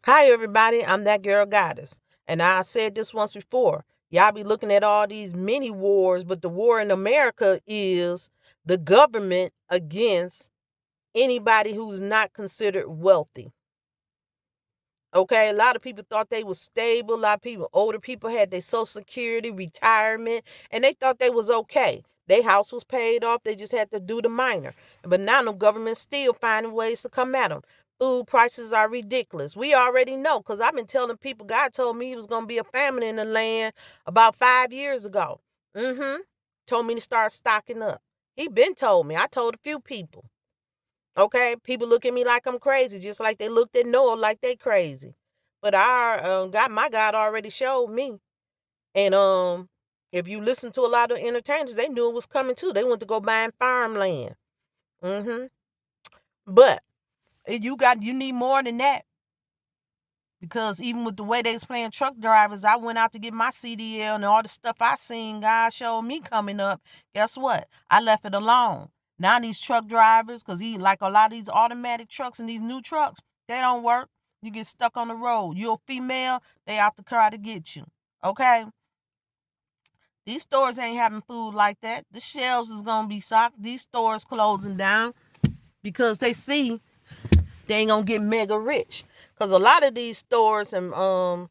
Hi, everybody. I'm that girl goddess. And I said this once before. Y'all be looking at all these mini wars, but the war in America is the government against anybody who's not considered wealthy. Okay, a lot of people thought they was stable. A lot of people, older people, had their Social Security, retirement, and they thought they was okay. Their house was paid off. They just had to do the minor. But now the government's still finding ways to come at them. Food prices are ridiculous. We already know because I've been telling people. God told me it was gonna be a famine in the land about 5 years ago. Told me to start stocking up. He been told me. I told a few people. Okay, people look at me like I'm crazy, just like they looked at Noah like they crazy. But our God, my God, already showed me. And if you listen to a lot of entertainers, they knew it was coming too. They went to go buying farmland. hmm But you need more than that because even with the way they was playing truck drivers, I went out to get my CDL and all the stuff I seen. God showed me coming up. Guess what? I left it alone. Now these truck drivers, because like a lot of these automatic trucks and these new trucks, they don't work. You get stuck on the road. You're a female, they out to try to get you. Okay? These stores ain't having food like that. The shelves is gonna be stocked. These stores closing down because they see they ain't gonna get mega rich. Cause a lot of these stores and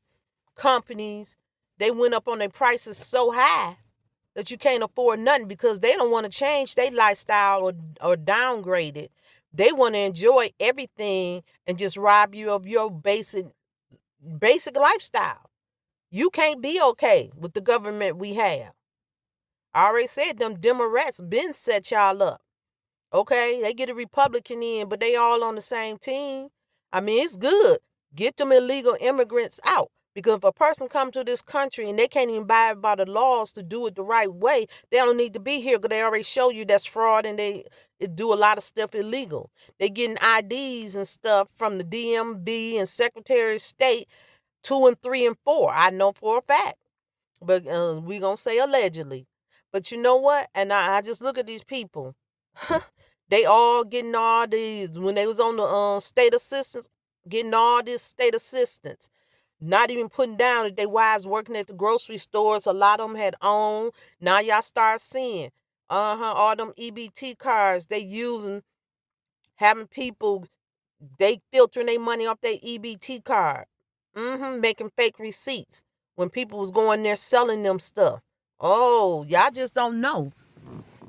companies, they went up on their prices so high that you can't afford nothing because they don't want to change their lifestyle or downgrade it. They want to enjoy everything and just rob you of your basic lifestyle. You can't be okay with the government we have. I already said them Democrats been set y'all up. Okay, they get a Republican in, but they all on the same team. I mean, it's good. Get them illegal immigrants out. Because if a person come to this country and they can't even abide by the laws to do it the right way, they don't need to be here because they already show you that's fraud and they do a lot of stuff illegal. They getting IDs and stuff from the DMV and Secretary of State 2 and 3 and 4. I know for a fact, but we gonna say allegedly. But you know what? And I just look at these people. They all getting all these when they was on the state assistance, getting all this state assistance. Not even putting down that they wives working at the grocery stores. A lot of them had owned. Now y'all start seeing, all them EBT cards they using, having people they filtering their money off their EBT card. Making fake receipts when people was going there selling them stuff. Oh, y'all just don't know.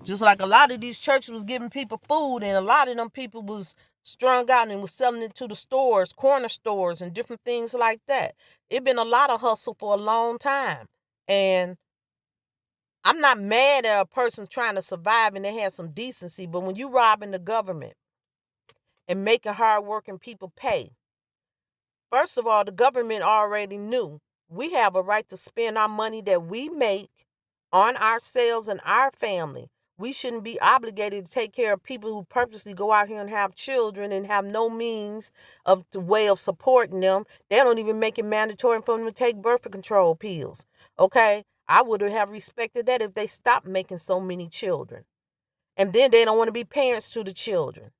Just like a lot of these churches was giving people food, and a lot of them people was strung out and was selling it to the stores, corner stores, and different things like that. It been a lot of hustle for a long time, and I'm not mad at a person trying to survive and they have some decency. But when you robbing the government and making hardworking people pay, first of all, the government already knew we have a right to spend our money that we make on ourselves and our family. We shouldn't be obligated to take care of people who purposely go out here and have children and have no means of the way of supporting them. They don't even make it mandatory for them to take birth control pills. Okay? I would have respected that if they stopped making so many children. And then they don't want to be parents to the children.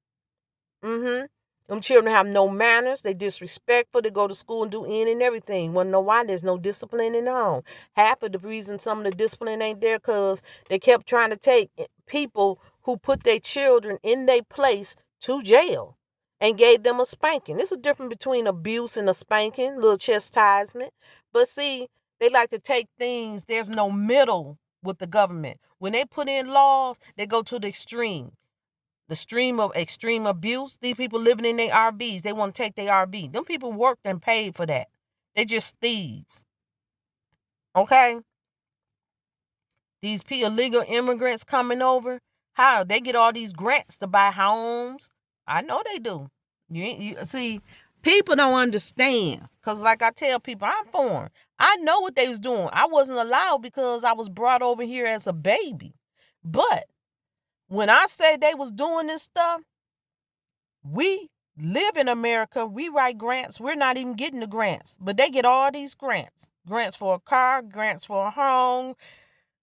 Mm-hmm. Them children have no manners. They disrespectful. They go to school and do any and everything. Wanna know why? There's no discipline in the home. Half of the reason some of the discipline ain't there because they kept trying to take people who put their children in their place to jail and gave them a spanking. There's a difference between abuse and a spanking, little chastisement. But see, they like to take things, there's no middle with the government. When they put in laws, they go to the extreme. The stream of extreme abuse, these people living in their RVs, they want to take their RV. Them people worked and paid for that. They just thieves. Okay? These illegal immigrants coming over, how they get all these grants to buy homes. I know they do. You see, people don't understand. Cause like I tell people, I'm foreign. I know what they was doing. I wasn't allowed because I was brought over here as a baby. But when I say they was doing this stuff, we live in America. We write grants. We're not even getting the grants, but they get all these grants. Grants for a car, grants for a home,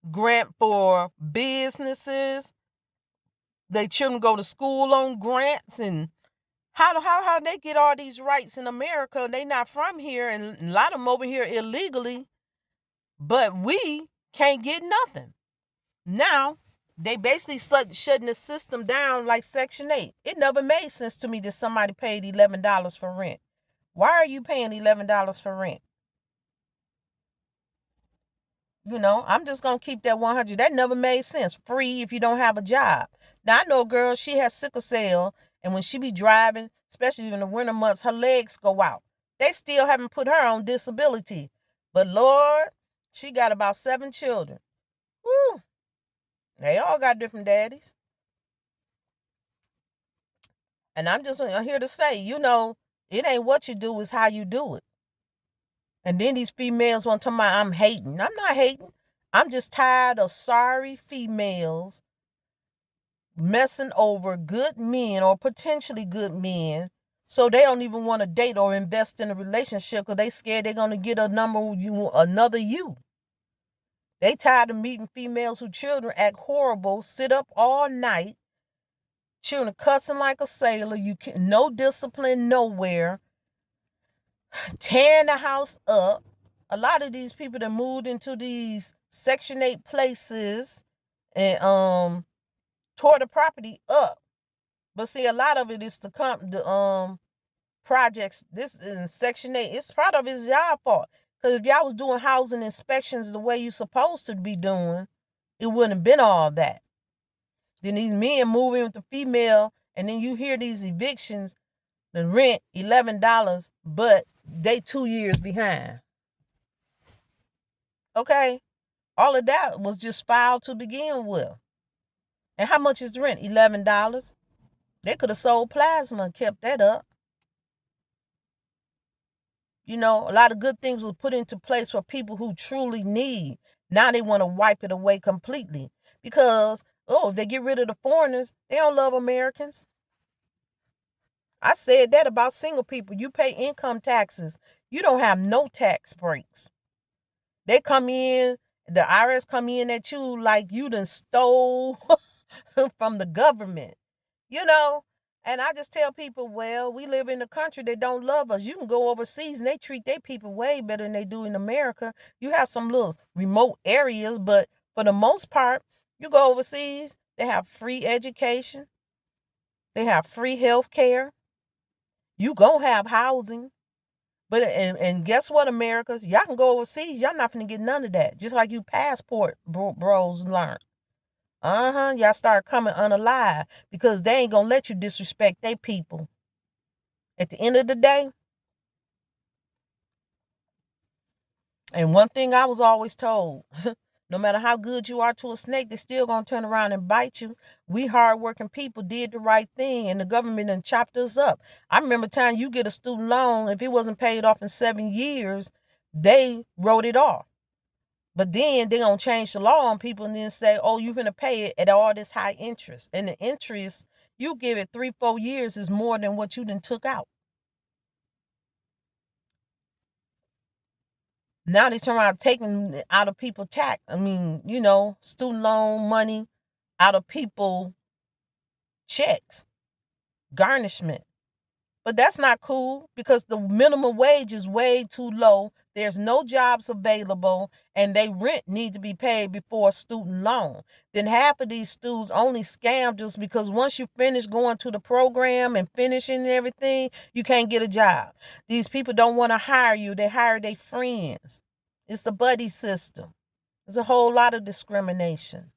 grant for businesses. They children go to school on grants and How they get all these rights in America? They not from here, and a lot of them over here illegally, but we can't get nothing. Now they basically shutting the system down like Section 8. It never made sense to me that somebody paid $11 for rent. Why are you paying $11 for rent? I'm just going to keep that 100. That never made sense. Free if you don't have a job. Now, I know a girl, she has sickle cell, and when she be driving, especially in the winter months, her legs go out. They still haven't put her on disability. But Lord, she got about 7 children. Woo. They all got different daddies. And I'm just here to say, it ain't what you do, it's how you do it. And then these females want to tell me I'm hating. I'm not hating. I'm just tired of sorry females messing over good men or potentially good men, so they don't even want to date or invest in a relationship because they scared they're going to get another you. They tired of meeting females whose children act horrible, sit up all night, children cussing like a sailor, no discipline nowhere, tearing the house up. A lot of these people that moved into these Section 8 places and tore the property up. But see, a lot of it is the projects. This is in Section 8. It's part of it's y'all fault. Because if y'all was doing housing inspections the way you supposed to be doing, it wouldn't have been all that. Then these men move in with the female, and then you hear these evictions, the rent $11, but they 2 years behind. Okay? All of that was just filed to begin with. And how much is the rent? $11. They could have sold plasma and kept that up. A lot of good things were put into place for people who truly need. Now they want to wipe it away completely. Because, if they get rid of the foreigners, they don't love Americans. I said that about single people. You pay income taxes. You don't have no tax breaks. They come in, the IRS come in at you like you done stole from the government. And I just tell people, well, we live in a country that don't love us. You can go overseas and they treat their people way better than they do in America. You have some little remote areas, but for the most part, you go overseas, they have free education. They have free health care. You gonna have housing. But and guess what, Americans? Y'all can go overseas. Y'all not gonna get none of that. Just like you passport bros learn. Y'all start coming unalive because they ain't gonna let you disrespect their people. At the end of the day, and one thing I was always told, no matter how good you are to a snake, they're still gonna turn around and bite you. We hardworking people did the right thing, and the government done chopped us up. I remember time you get a student loan, if it wasn't paid off in 7 years, they wrote it off. But then they're going to change the law on people and then say, oh, you're going to pay it at all this high interest. And the interest, you give it 3-4 years is more than what you done took out. Now they turn around taking out of people tax. Student loan money out of people checks, garnishment. But that's not cool because the minimum wage is way too low. There's no jobs available and they rent need to be paid before a student loan. Then half of these students only scam just because once you finish going to the program and finishing and everything, you can't get a job. These people don't want to hire you. They hire their friends. It's the buddy system. There's a whole lot of discrimination.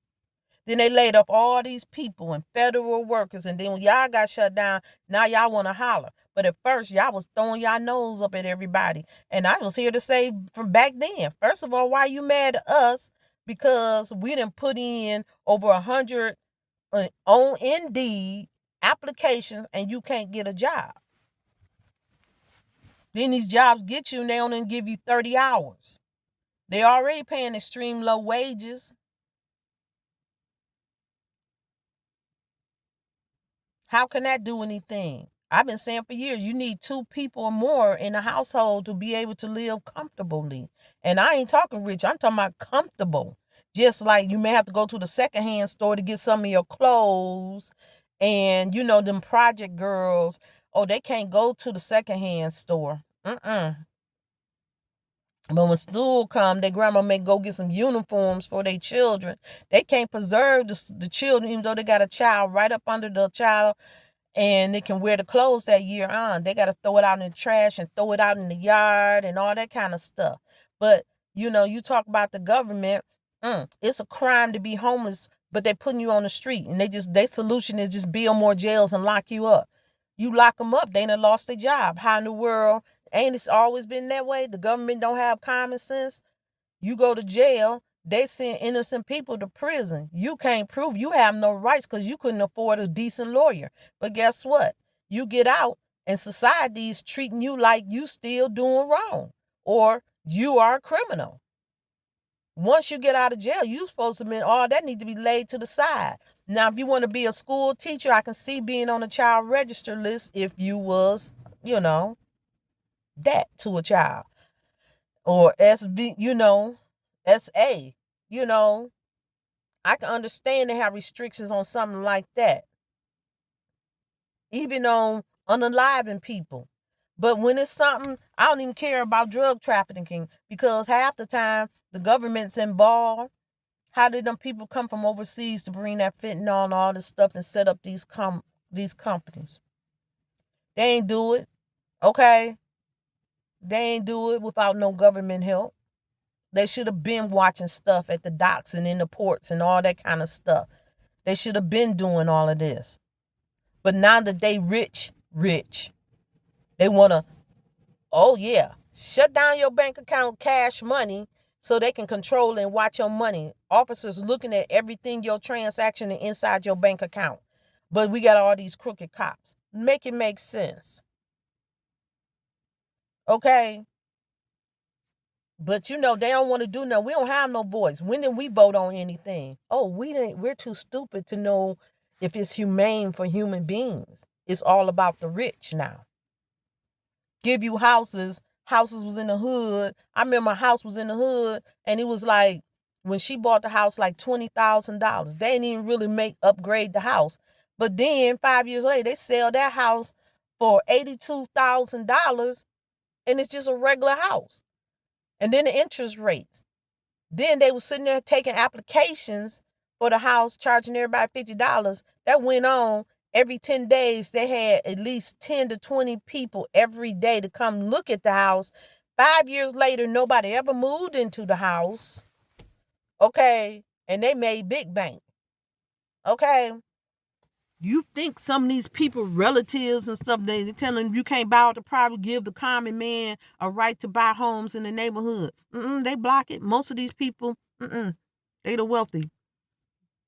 Then they laid off all these people and federal workers. And then when y'all got shut down, now y'all want to holler. But at first, y'all was throwing y'all nose up at everybody. And I was here to say from back then, first of all, why you mad at us? Because we didn't put in over 100 on Indeed applications and you can't get a job. Then these jobs get you and they only give you 30 hours. They already paying extreme low wages. How can that do anything? I've been saying for years, you need 2 people or more in a household to be able to live comfortably. And I ain't talking rich. I'm talking about comfortable. Just like you may have to go to the secondhand store to get some of your clothes and, them project girls Oh, they can't go to the secondhand store. But when school come, their grandma may go get some uniforms for their children. They can't preserve the children, even though they got a child right up under the child, and they can wear the clothes that year on. They got to throw it out in the trash and throw it out in the yard and all that kind of stuff. But, you talk about the government, it's a crime to be homeless, but they're putting you on the street. And their solution is just build more jails and lock you up. You lock them up, they done lost their job. How in the world? Ain't it's always been that way? The government don't have common sense. You go to jail, they send innocent people to prison. You can't prove you have no rights because you couldn't afford a decent lawyer. But guess what? You get out and society is treating you like you still doing wrong or you are a criminal. Once you get out of jail, you supposed to admit all that needs to be laid to the side. Now, if you want to be a school teacher, I can see being on a child register list if you was, that to a child. Or SB, SA, I can understand they have restrictions on something like that. Even on unaliving people. But when it's something, I don't even care about drug trafficking because half the time the government's involved. How did them people come from overseas to bring that fentanyl and all this stuff and set up these companies? They ain't do it, okay? They ain't do it without no government help. They should have been watching stuff at the docks and in the ports and all that kind of stuff. They should have been doing all of this. But now that they rich, they want to, shut down your bank account, cash money, so they can control and watch your money. Officers looking at everything, your transaction inside your bank account. But we got all these crooked cops. Make it make sense. Okay? But they don't want to do nothing. We don't have no voice. When did we vote on anything? Oh, we're too stupid to know if it's humane for human beings. It's all about the rich now. Give you houses. Houses was in the hood. I remember my house was in the hood, and it was like when she bought the house, like $20,000. They didn't even really upgrade the house. But then 5 years later, they sell that house for $82,000, and it's just a regular house. And then the interest rates. Then they were sitting there taking applications for the house, charging everybody $50. That went on. Every 10 days, they had at least 10 to 20 people every day to come look at the house. 5 years later, nobody ever moved into the house. Okay. And they made big bank. Okay. You think some of these people, relatives and stuff, they tell them you can't buy out the property, give the common man a right to buy homes in the neighborhood. They block it. Most of these people, they the wealthy.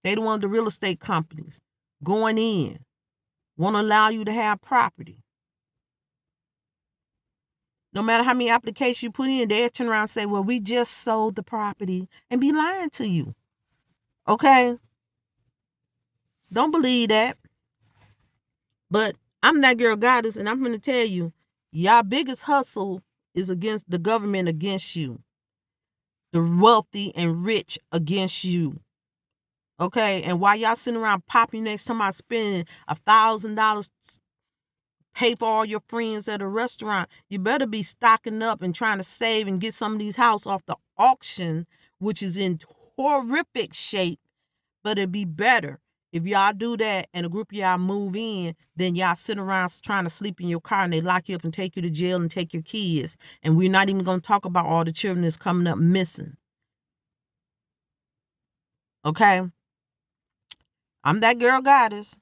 They the ones, the real estate companies going in, won't allow you to have property. No matter how many applications you put in, they'll turn around and say, well, we just sold the property, and be lying to you. Okay? Don't believe that. But I'm that girl goddess, and I'm going to tell you, y'all biggest hustle is against the government, against you. The wealthy and rich against you. Okay? And while y'all sitting around popping next time I spend $1,000 pay for all your friends at a restaurant, you better be stocking up and trying to save and get some of these houses off the auction, which is in horrific shape. But it'd be better if y'all do that and a group of y'all move in, then y'all sit around trying to sleep in your car and they lock you up and take you to jail and take your kids. And we're not even going to talk about all the children that's coming up missing. Okay? I'm that girl goddess.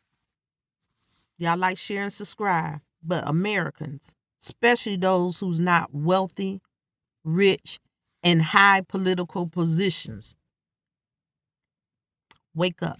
Y'all like, share, and subscribe. But Americans, especially those who's not wealthy, rich, and high political positions, wake up.